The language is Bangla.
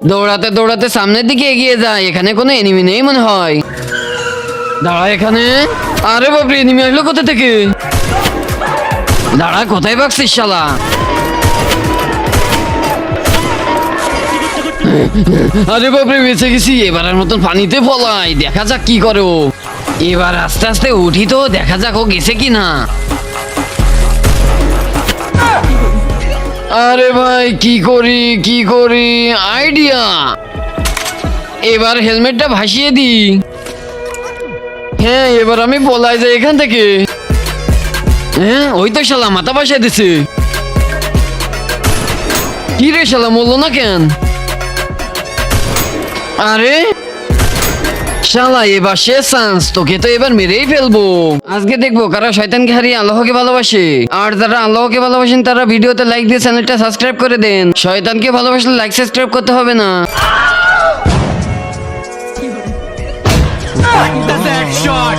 দৌড়াতে দৌড়াতে সামনের দিকে এগিয়ে যায়, এখানে কোনো এনিমি নেই মনে হয়। দাঁড়া এখানে। আরে বাপরে, এনিমি আসলো কোথা থেকে? দাঁড়া, কোথায় ভাগছিস শালা? আরে বাপরে, বেঁচে গেছি। এবারের মতন পানিতে পলাই, দেখা যাক কি করে ও। এবার আস্তে আস্তে উঠি তো, দেখা যাক ও গেছে কিনা। আরে ভাই, কি করি আইডিয়া। এবার হেলমেটটা ভাসিয়ে দি। হ্যাঁ, এবার আমি পলাই যাই এখান থেকে। হ্যাঁ, ওই তো শালা মাথা ভাসিয়ে দিছে। কি রে শালা, মরলো না কেন? আরে শালা, এবার শেষ চান্স, তোকে তো এবার মেরেই ফেলবো। আজকে দেখবো কারা শয়তানকে হারিয়ে আল্লাহকে ভালোবাসে। আর যারা আল্লাহকে ভালোবাসেন তারা ভিডিওতে লাইক দিয়ে চ্যানেলটা সাবস্ক্রাইব করে দেন। শয়তানকে ভালোবাসলে লাইক সাবস্ক্রাইব করতে হবে না। That's that shot!